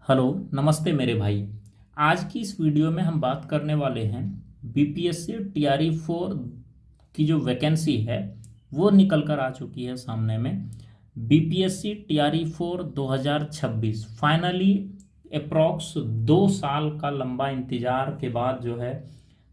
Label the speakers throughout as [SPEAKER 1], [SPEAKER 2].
[SPEAKER 1] Hello नमस्ते मेरे भाई। आज की इस वीडियो में हम बात करने वाले हैं बीपीएससी टीआरई 4 की जो वैकेंसी है वो निकल कर आ चुकी है सामने में। बीपीएससी टीआरई 4 2026 फाइनली अप्रॉक्स 2 साल का लंबा इंतजार के बाद जो है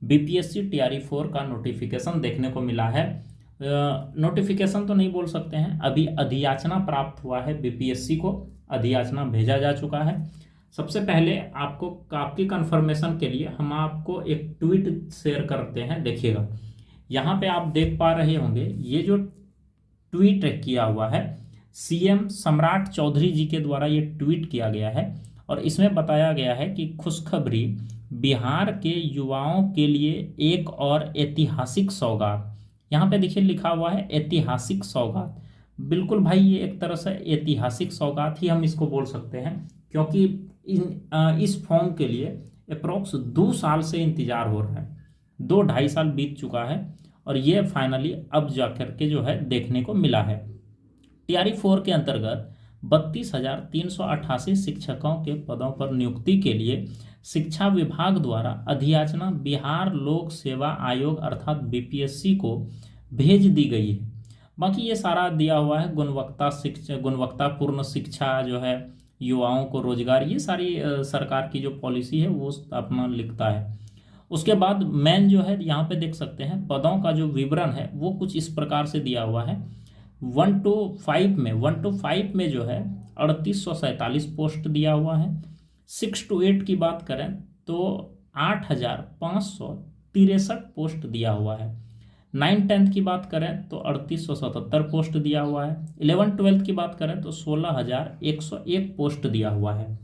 [SPEAKER 1] बीपीएससी टीआरई 4 का नोटिफिकेशन देखने को मिला है। नोटिफिकेशन तो नहीं बोल सकते हैं, अभी अधियाचना प्राप्त हुआ है, बीपीएससी को अधियाचना भेजा जा चुका है। सबसे पहले आपको आपकी कंफर्मेशन के लिए हम आपको एक ट्वीट शेयर करते हैं, देखिएगा। यहाँ पे आप देख पा रहे होंगे ये जो ट्वीट किया हुआ है सीएम सम्राट चौधरी जी के द्वारा ये ट्वीट किया गया है और इसमें बताया गया है कि खुशखबरी, बिहार के युवाओं के लिए एक और ऐतिहासिक सौगात। यहाँ पे देखिए लिखा हुआ है ऐतिहासिक सौगात। बिल्कुल भाई, ये एक तरह से ऐतिहासिक सौगात ही हम इसको बोल सकते हैं, क्योंकि इस फॉर्म के लिए अप्रोक्स 2 साल से इंतजार हो रहा है। 2-2.5 साल बीत चुका है और ये फाइनली अब जाकर के जो है देखने को मिला है। टीआरई 4 के अंतर्गत 32,388 शिक्षकों के पदों पर नियुक्ति के लिए शिक्षा विभाग द्वारा अधियाचना बिहार लोक सेवा आयोग अर्थात बीपीएससी को भेज दी गई है। बाकी ये सारा दिया हुआ है, गुणवत्तापूर्ण शिक्षा जो है, युवाओं को रोजगार, ये सारी सरकार की जो पॉलिसी है वो अपना लिखता है। उसके बाद मेन जो है यहाँ पे देख सकते हैं पदों का जो विवरण है वो कुछ इस प्रकार से दिया हुआ है। 1 to 5 में जो है 3847 पोस्ट दिया हुआ है। 6 to 8 की बात करें तो 8,563 पोस्ट दिया हुआ है। 9-10 की बात करें तो 3877 पोस्ट दिया हुआ है। 11-12 की बात करें तो 16,101 पोस्ट दिया हुआ है।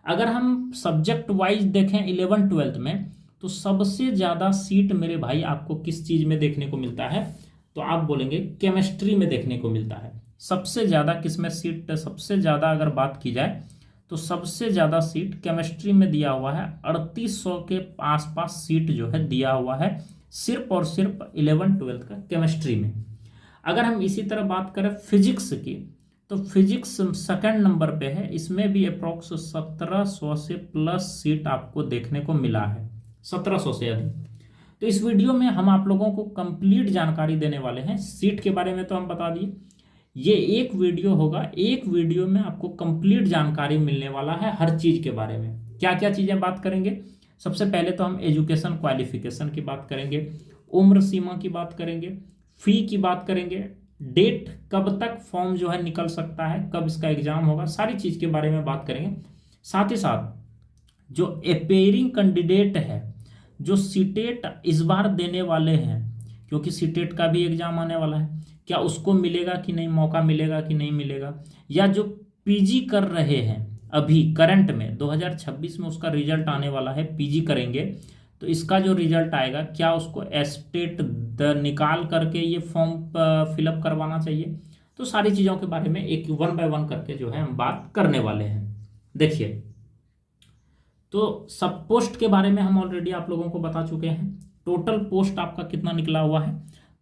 [SPEAKER 1] अगर हम सब्जेक्ट वाइज देखें 11-12 में तो सबसे ज़्यादा सीट मेरे भाई आपको किस चीज़ में देखने को मिलता है, तो आप बोलेंगे केमिस्ट्री में देखने को मिलता है। सबसे ज़्यादा किसमें सीट, सबसे ज़्यादा अगर बात की जाए तो सबसे ज़्यादा सीट केमिस्ट्री में दिया हुआ है। 3800 के आसपास सीट जो है दिया हुआ है सिर्फ और सिर्फ 11-12 का केमिस्ट्री में। अगर हम इसी तरह बात करें फिजिक्स की तो फिजिक्स सेकंड नंबर पे है, इसमें भी अप्रोक्स 1700 से प्लस सीट आपको देखने को मिला है, 1700 से अधिक। तो इस वीडियो में हम आप लोगों को कंप्लीट जानकारी देने वाले हैं। सीट के बारे में तो हम बता दिए, ये एक वीडियो होगा, एक वीडियो में आपको कंप्लीट जानकारी मिलने वाला है हर चीज़ के बारे में। क्या क्या चीज़ें बात करेंगे, सबसे पहले तो हम एजुकेशन क्वालिफिकेशन की बात करेंगे, उम्र सीमा की बात करेंगे, फ़ी की बात करेंगे, डेट कब तक फॉर्म जो है निकल सकता है, कब इसका एग्ज़ाम होगा, सारी चीज़ के बारे में बात करेंगे। साथ ही साथ जो अपेयरिंग कैंडिडेट है, जो सीटेट इस बार देने वाले हैं, क्योंकि सीटेट का भी एग्ज़ाम आने वाला है, क्या उसको मिलेगा कि नहीं, मौका मिलेगा कि नहीं मिलेगा, या जो पीजी कर रहे हैं अभी करंट में 2026 में उसका रिजल्ट आने वाला है, पीजी करेंगे तो इसका जो रिजल्ट आएगा क्या उसको एस्टेट निकाल करके ये फॉर्म फिलअप करवाना चाहिए। तो सारी चीज़ों के बारे में एक 1 by 1 करके जो है हम बात करने वाले हैं। देखिए, तो सब पोस्ट के बारे में हम ऑलरेडी आप लोगों को बता चुके हैं। टोटल पोस्ट आपका कितना निकला हुआ है,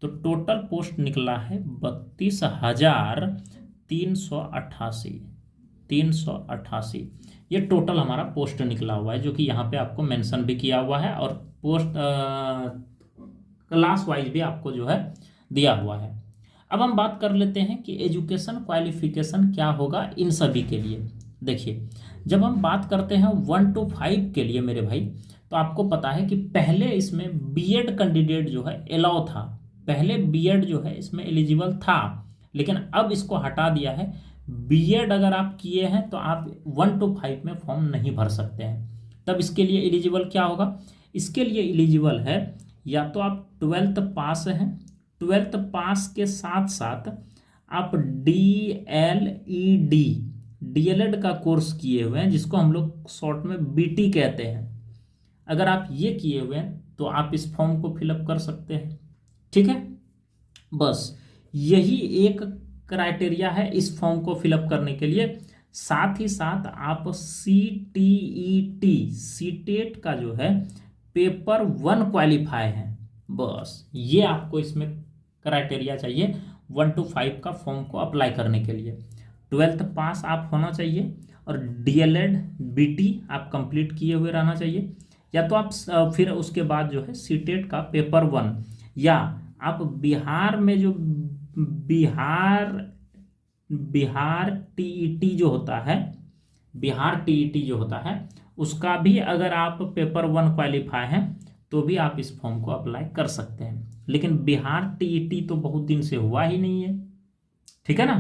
[SPEAKER 1] तो टोटल पोस्ट निकला है 32,388। ये टोटल हमारा पोस्ट निकला हुआ है, जो कि यहाँ पे आपको मेंशन भी किया हुआ है और पोस्ट क्लास वाइज भी आपको जो है दिया हुआ है। अब हम बात कर लेते हैं कि एजुकेशन क्वालिफिकेशन क्या होगा इन सभी के लिए। देखिए, जब हम बात करते हैं 1 to 5 के लिए मेरे भाई, तो आपको पता है कि पहले इसमें बीएड कैंडिडेट जो है अलाउ था, पहले बीएड जो है इसमें एलिजिबल था, लेकिन अब इसको हटा दिया है। बीएड अगर आप किए हैं तो आप 1 to 5 में फॉर्म नहीं भर सकते हैं। तब इसके लिए एलिजिबल क्या होगा, इसके लिए एलिजिबल है या तो आप 12th पास हैं, 12th पास के साथ साथ आप डीएलएड का कोर्स किए हुए हैं, जिसको हम लोग शॉर्ट में बीटी कहते हैं। अगर आप ये किए हुए हैं तो आप इस फॉर्म को फिलअप कर सकते हैं, ठीक है। बस यही एक क्राइटेरिया है इस फॉर्म को फिलअप करने के लिए। साथ ही साथ आप सीटेट का जो है पेपर 1 क्वालिफाई है, बस ये आपको इसमें क्राइटेरिया चाहिए 1 to 5 का फॉर्म को अप्लाई करने के लिए। 12th पास आप होना चाहिए और डीएलएड बीटी आप कंप्लीट किए हुए रहना चाहिए, या तो आप फिर उसके बाद जो है सीटेट का पेपर 1, या आप बिहार में जो बिहार टीईटी जो होता है, बिहार टीईटी जो होता है उसका भी अगर आप पेपर 1 क्वालिफाई हैं तो भी आप इस फॉर्म को अप्लाई कर सकते हैं। लेकिन बिहार टीईटी तो बहुत दिन से हुआ ही नहीं है, ठीक है ना,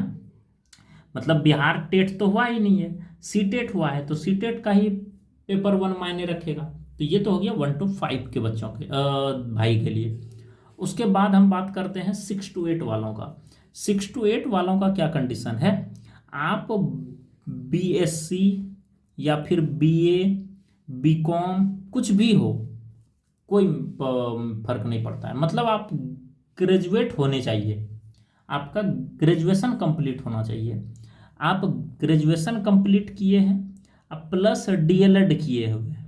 [SPEAKER 1] मतलब बिहार टेट तो हुआ ही नहीं है, सीटेट हुआ है, तो सीटेट का ही पेपर 1 मायने रखेगा। तो ये तो हो गया 1 to 5 के बच्चों के भाई के लिए। उसके बाद हम बात करते हैं 6 to 8 वालों का। 6 to 8 वालों का क्या कंडीशन है, आप बीएससी या फिर बीए बीकॉम कुछ भी हो, कोई फर्क नहीं पड़ता है, मतलब आप ग्रेजुएट होने चाहिए, आपका ग्रेजुएशन कंप्लीट होना चाहिए। आप ग्रेजुएशन कंप्लीट किए हैं, आप प्लस डीएलएड किए हुए हैं,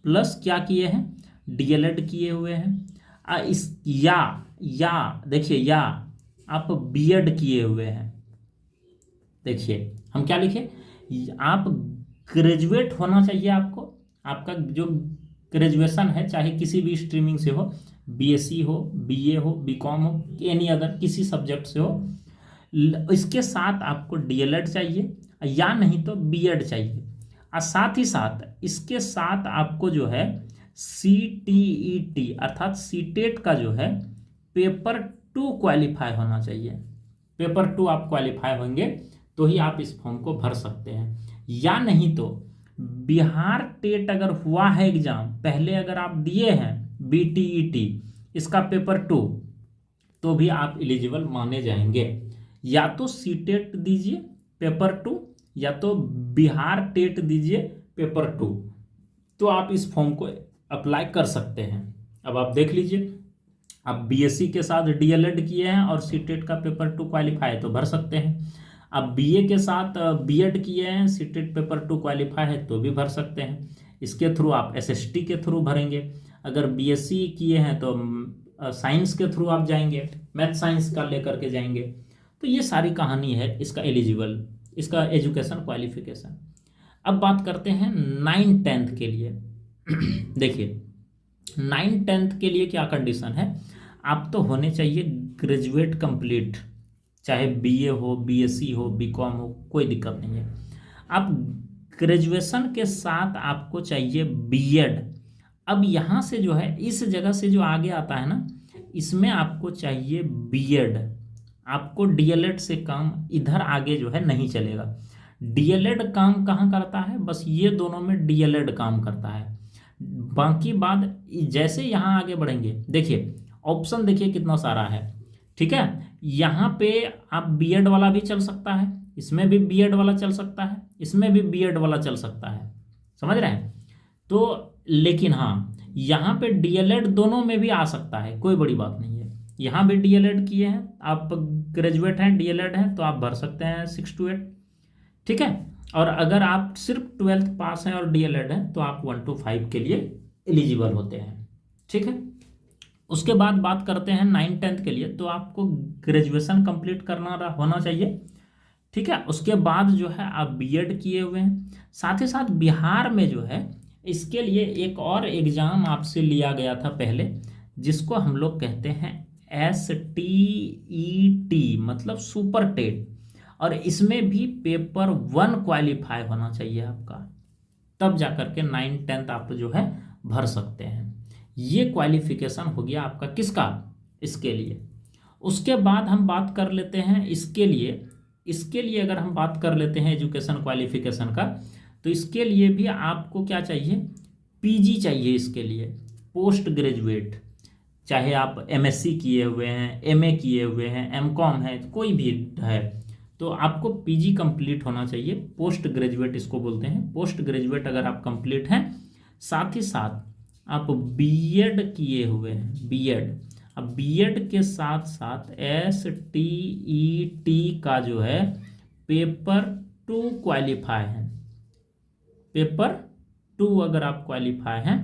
[SPEAKER 1] प्लस क्या किए हैं, डीएलएड किए हुए हैं, इस या देखिए, या आप बीएड किए हुए हैं। देखिए हम क्या लिखे, आप ग्रेजुएट होना चाहिए आपको, आपका जो ग्रेजुएशन है चाहे किसी भी स्ट्रीमिंग से हो, बीएससी हो, बीए हो, बीकॉम हो, एनी अदर किसी सब्जेक्ट से हो, इसके साथ आपको डीएलएड चाहिए या नहीं तो बीएड चाहिए, और साथ ही साथ इसके साथ आपको जो है सीटीईटी अर्थात सीटेट का जो है पेपर 2 क्वालिफाई होना चाहिए। पेपर 2 आप क्वालिफाई होंगे तो ही आप इस फॉर्म को भर सकते हैं, या नहीं तो बिहार टेट अगर हुआ है एग्जाम पहले, अगर आप दिए हैं बीटीईटी इसका पेपर 2, तो भी आप एलिजिबल माने जाएंगे। या तो सीटेट दीजिए पेपर 2, या तो बिहार टेट दीजिए पेपर 2, तो आप इस फॉर्म को अप्लाई कर सकते हैं। अब आप देख लीजिए, आप बीएससी के साथ डीएलएड किए हैं और सीटेट का पेपर 2 क्वालिफाई है तो भर सकते हैं। आप बीए के साथ बीएड किए हैं, सीटेट पेपर 2 क्वालिफाई है तो भी भर सकते हैं। इसके थ्रू आप एसएसटी के थ्रू भरेंगे, अगर बीएससी किए हैं तो साइंस के थ्रू आप जाएंगे, मैथ साइंस का लेकर के जाएंगे। तो ये सारी कहानी है इसका एलिजिबल, इसका एजुकेशन क्वालिफिकेशन। अब बात करते हैं 9-10 के लिए। देखिए 9-10 के लिए क्या कंडीशन है, आप तो होने चाहिए ग्रेजुएट कंप्लीट, चाहे बीए हो, बीएससी हो, बीकॉम हो, कोई दिक्कत नहीं है। आप ग्रेजुएशन के साथ आपको चाहिए बीएड। अब यहाँ से जो है इस जगह से जो आगे आता है ना, इसमें आपको चाहिए बीएड, आपको डीएलएड से काम इधर आगे जो है नहीं चलेगा। डीएलएड काम कहाँ करता है, बस ये दोनों में डीएलएड काम करता है, बाकी बात जैसे यहाँ आगे बढ़ेंगे। देखिए ऑप्शन देखिए कितना सारा है, ठीक है, यहाँ पे आप बीएड वाला भी चल सकता है, इसमें भी बीएड वाला चल सकता है, इसमें भी बीएड वाला चल सकता है, समझ रहे हैं। तो लेकिन हाँ यहाँ पे डीएलएड दोनों में भी आ सकता है, कोई बड़ी बात नहीं है। यहाँ भी डीएलएड किए हैं, आप ग्रेजुएट हैं, डीएलएड हैं, तो आप भर सकते हैं 6 to 8, ठीक है। और अगर आप सिर्फ 12th पास हैं और डीएलएड हैं तो आप 1 to 5 के लिए एलिजिबल होते हैं, ठीक है। उसके बाद बात करते हैं 9-10 के लिए, तो आपको ग्रेजुएशन कंप्लीट करना होना चाहिए, ठीक है। उसके बाद जो है आप बीएड किए हुए हैं, साथ ही साथ बिहार में जो है इसके लिए एक और एग्ज़ाम आपसे लिया गया था पहले, जिसको हम लोग कहते हैं STET, मतलब सुपर टेट, और इसमें भी पेपर 1 क्वालिफाई होना चाहिए आपका, तब जाकर के 9-10 आप जो है भर सकते हैं। ये क्वालिफिकेशन हो गया आपका किसका, इसके लिए। उसके बाद हम बात कर लेते हैं इसके लिए अगर हम बात कर लेते हैं एजुकेशन क्वालिफिकेशन का, तो इसके लिए भी आपको क्या चाहिए, पीजी चाहिए इसके लिए, पोस्ट ग्रेजुएट, चाहे आप एमएससी किए हुए हैं, एमए किए हुए हैं, एमकॉम है, कोई भी है, तो आपको पीजी कंप्लीट होना चाहिए। पोस्ट ग्रेजुएट इसको बोलते हैं, पोस्ट ग्रेजुएट अगर आप कंप्लीट हैं, साथ ही साथ आप बीएड किए हुए हैं, बीएड, अब बीएड के साथ साथ STET का जो है पेपर 2 क्वालिफाई है, पेपर 2 अगर आप क्वालिफाई हैं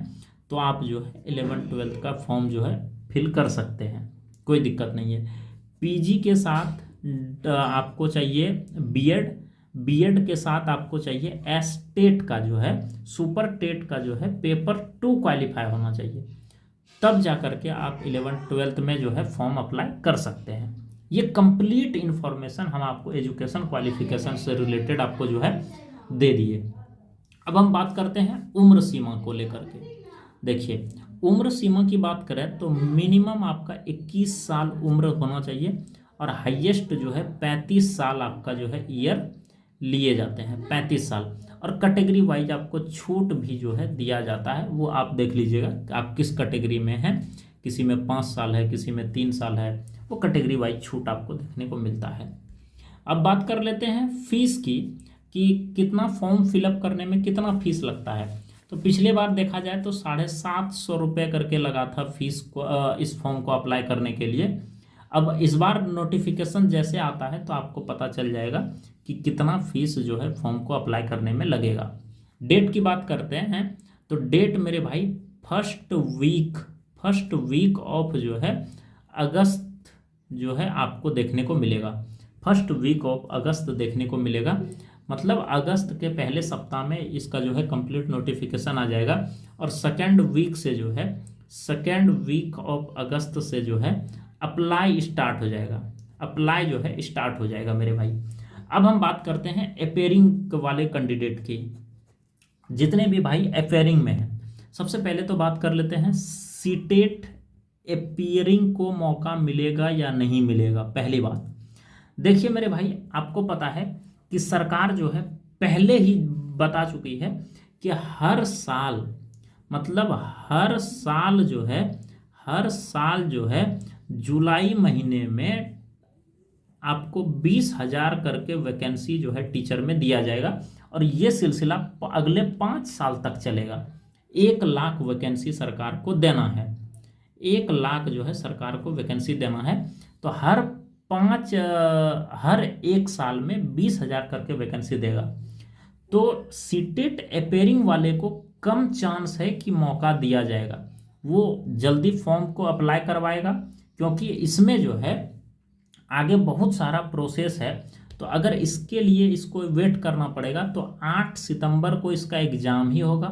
[SPEAKER 1] तो आप जो है 11-12 का फॉर्म जो है फिल कर सकते हैं, कोई दिक्कत नहीं है। पीजी के साथ आपको चाहिए बीएड, बीएड के साथ आपको चाहिए एस्टेट का जो है, सुपर टेट का जो है पेपर 2 क्वालिफाई होना चाहिए, तब जा करके आप 11th-12th में जो है फॉर्म अप्लाई कर सकते हैं। ये कंप्लीट इन्फॉर्मेशन हम आपको एजुकेशन क्वालिफिकेशन से रिलेटेड आपको जो है दे दिए। अब हम बात करते हैं उम्र सीमा को लेकर के। देखिए, उम्र सीमा की बात करें तो मिनिमम आपका 21 साल उम्र होना चाहिए और हाईएस्ट जो है 35 साल आपका जो है ईयर लिए जाते हैं, 35 साल। और कैटेगरी वाइज आपको छूट भी जो है दिया जाता है, वो आप देख लीजिएगा कि आप किस कैटेगरी में हैं। किसी में 5 साल है, किसी में 3 साल है, वो कैटेगरी वाइज छूट आपको देखने को मिलता है। अब बात कर लेते हैं फीस की कि कितना फॉर्म फिलअप करने में कितना फीस लगता है। तो पिछले बार देखा जाए तो 750 रुपये करके लगा था फीस को इस फॉर्म को अप्लाई करने के लिए। अब इस बार नोटिफिकेशन जैसे आता है तो आपको पता चल जाएगा कि कितना फीस जो है फॉर्म को अप्लाई करने में लगेगा। डेट की बात करते हैं तो डेट मेरे भाई फर्स्ट वीक ऑफ जो है अगस्त जो है आपको देखने को मिलेगा। फर्स्ट वीक ऑफ अगस्त देखने को मिलेगा, मतलब अगस्त के पहले सप्ताह में इसका जो है कंप्लीट नोटिफिकेशन आ जाएगा। और सेकेंड वीक ऑफ अगस्त से जो है अप्लाई स्टार्ट हो जाएगा, अप्लाई जो है स्टार्ट हो जाएगा मेरे भाई। अब हम बात करते हैं अपेयरिंग वाले कैंडिडेट की, जितने भी भाई अपेयरिंग में हैं। सबसे पहले तो बात कर लेते हैं सीटेट अपेयरिंग को मौका मिलेगा या नहीं मिलेगा। पहली बात देखिए मेरे भाई, आपको पता है कि सरकार जो है पहले ही बता चुकी है कि हर साल, मतलब हर साल जो है जुलाई महीने में आपको 20,000 करके वैकेंसी जो है टीचर में दिया जाएगा और ये सिलसिला अगले 5 साल तक चलेगा। 1 लाख वैकेंसी सरकार को देना है, 1 लाख जो है सरकार को वैकेंसी देना है। तो हर 1 साल में 20,000 करके वैकेंसी देगा। तो सीटेट अपेयरिंग वाले को कम चांस है कि मौका दिया जाएगा, वो जल्दी फॉर्म को अप्लाई करवाएगा, क्योंकि इसमें जो है आगे बहुत सारा प्रोसेस है। तो अगर इसके लिए इसको वेट करना पड़ेगा तो 8 सितंबर को इसका एग्ज़ाम ही होगा,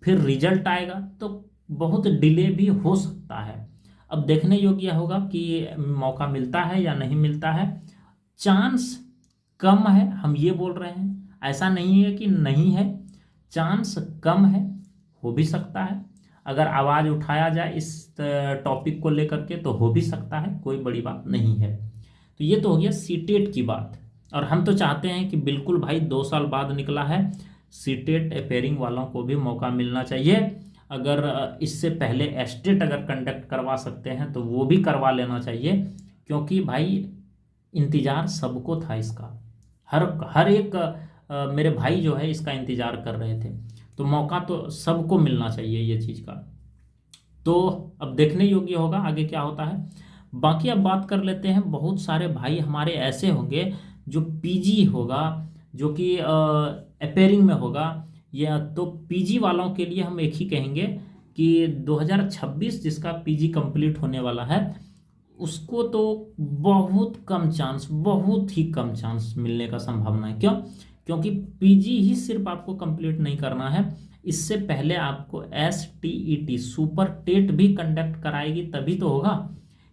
[SPEAKER 1] फिर रिजल्ट आएगा, तो बहुत डिले भी हो सकता है। अब देखने योग्य होगा कि मौका मिलता है या नहीं मिलता है। चांस कम है, हम ये बोल रहे हैं, ऐसा नहीं है कि नहीं है, चांस कम है, हो भी सकता है। अगर आवाज़ उठाया जाए इस टॉपिक को लेकर के तो हो भी सकता है, कोई बड़ी बात नहीं है। तो ये तो हो गया सीटेट की बात। और हम तो चाहते हैं कि बिल्कुल भाई 2 साल बाद निकला है, सीटेट अपेयरिंग वालों को भी मौका मिलना चाहिए। अगर इससे पहले एस्टेट अगर कंडक्ट करवा सकते हैं तो वो भी करवा लेना चाहिए, क्योंकि भाई इंतज़ार सबको था इसका, हर एक मेरे भाई जो है इसका इंतज़ार कर रहे थे। तो मौका तो सबको मिलना चाहिए ये चीज़ का। तो अब देखने योग्य होगा आगे क्या होता है। बाकी अब बात कर लेते हैं, बहुत सारे भाई हमारे ऐसे होंगे जो पीजी होगा, जो कि अपेयरिंग में होगा, या तो पीजी वालों के लिए हम एक ही कहेंगे कि 2026 जिसका पीजी कंप्लीट होने वाला है उसको तो बहुत ही कम चांस मिलने का संभावना है। क्यों? क्योंकि पीजी ही सिर्फ आपको कंप्लीट नहीं करना है, इससे पहले आपको STET सुपर टेट भी कंडक्ट कराएगी, तभी तो होगा।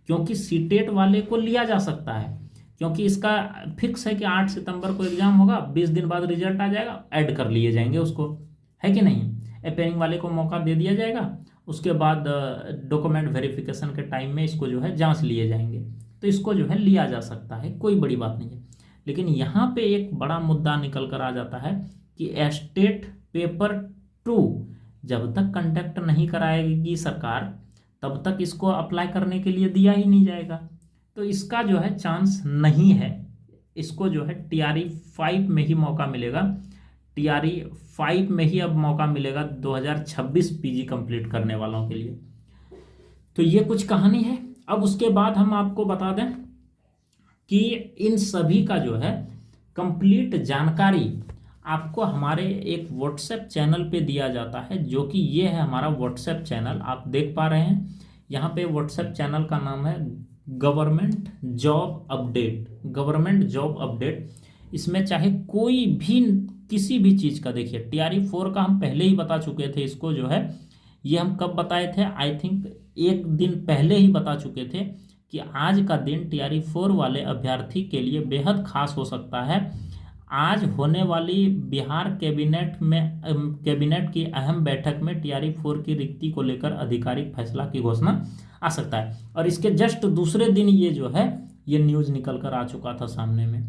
[SPEAKER 1] क्योंकि सीटेट वाले को लिया जा सकता है, क्योंकि इसका फिक्स है कि 8 सितंबर को एग्जाम होगा, 20 दिन बाद रिजल्ट आ जाएगा, ऐड कर लिए जाएंगे उसको, है कि नहीं। अपेयरिंग वाले को मौका दे दिया जाएगा, उसके बाद डॉक्यूमेंट वेरिफिकेशन के टाइम में इसको जो है जांच लिए जाएंगे, तो इसको जो है लिया जा सकता है, कोई बड़ी बात नहीं है। लेकिन यहाँ पे एक बड़ा मुद्दा निकल कर आ जाता है कि एस्टेट पेपर 2 जब तक कंडक्ट नहीं कराएगी सरकार, तब तक इसको अप्लाई करने के लिए दिया ही नहीं जाएगा। तो इसका जो है चांस नहीं है, इसको जो है TRE 5 में ही मौका मिलेगा, TRE 5 में ही अब मौका मिलेगा 2026 पीजी कंप्लीट करने वालों के लिए। तो ये कुछ कहानी है। अब उसके बाद हम आपको बता दें कि इन सभी का जो है कंप्लीट जानकारी आपको हमारे एक व्हाट्सएप चैनल पे दिया जाता है, जो कि ये है हमारा व्हाट्सएप चैनल, आप देख पा रहे हैं यहाँ पे। व्हाट्सएप चैनल का नाम है गवर्नमेंट जॉब अपडेट। इसमें चाहे कोई भी किसी भी चीज़ का, देखिए TRE 4 का हम पहले ही बता चुके थे, इसको जो है ये हम कब बताए थे, आई थिंक एक दिन पहले ही बता चुके थे कि आज का दिन TRE 4 वाले अभ्यर्थी के लिए बेहद खास हो सकता है। आज होने वाली बिहार कैबिनेट की अहम बैठक में TRE 4 की रिक्ति को लेकर आधिकारिक फैसला की घोषणा आ सकता है। और इसके जस्ट दूसरे दिन ये जो है ये न्यूज़ निकल कर आ चुका था सामने में।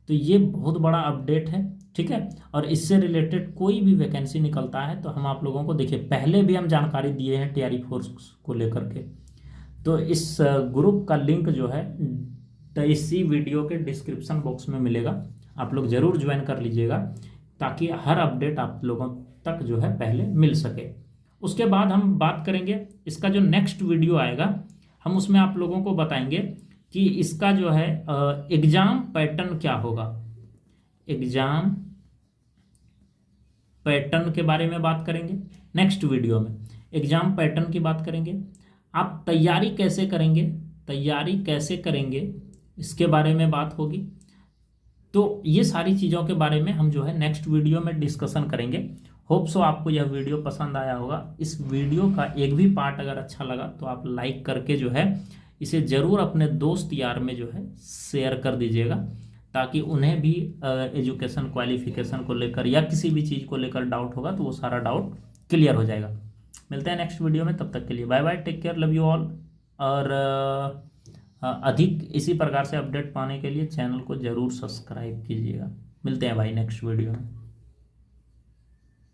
[SPEAKER 1] तो ये बहुत बड़ा अपडेट है, ठीक है। और इससे रिलेटेड कोई भी वैकेंसी निकलता है तो हम आप लोगों को, देखिए पहले भी हम जानकारी दिए हैं TRE 4 को लेकर के। तो इस ग्रुप का लिंक जो है तो इसी वीडियो के डिस्क्रिप्शन बॉक्स में मिलेगा, आप लोग ज़रूर ज्वाइन कर लीजिएगा ताकि हर अपडेट आप लोगों तक जो है पहले मिल सके। उसके बाद हम बात करेंगे इसका जो नेक्स्ट वीडियो आएगा, हम उसमें आप लोगों को बताएंगे कि इसका जो है एग्ज़ाम पैटर्न क्या होगा। एग्ज़ाम पैटर्न के बारे में बात करेंगे नेक्स्ट वीडियो में, एग्ज़ाम पैटर्न की बात करेंगे। आप तैयारी कैसे करेंगे, तैयारी कैसे करेंगे इसके बारे में बात होगी। तो ये सारी चीज़ों के बारे में हम जो है नेक्स्ट वीडियो में डिस्कशन करेंगे। होप सो आपको यह वीडियो पसंद आया होगा। इस वीडियो का एक भी पार्ट अगर अच्छा लगा तो आप लाइक करके जो है इसे ज़रूर अपने दोस्त यार में जो है शेयर कर दीजिएगा ताकि उन्हें भी एजुकेशन क्वालिफिकेशन को लेकर या किसी भी चीज़ को लेकर डाउट होगा तो वो सारा डाउट क्लियर हो जाएगा। मिलते हैं नेक्स्ट वीडियो में, तब तक के लिए bye bye, take care, love you all. और अधिक इसी प्रकार से अपडेट पाने के लिए चैनल को ज़रूर सब्सक्राइब कीजिएगा। मिलते हैं भाई नेक्स्ट वीडियो में।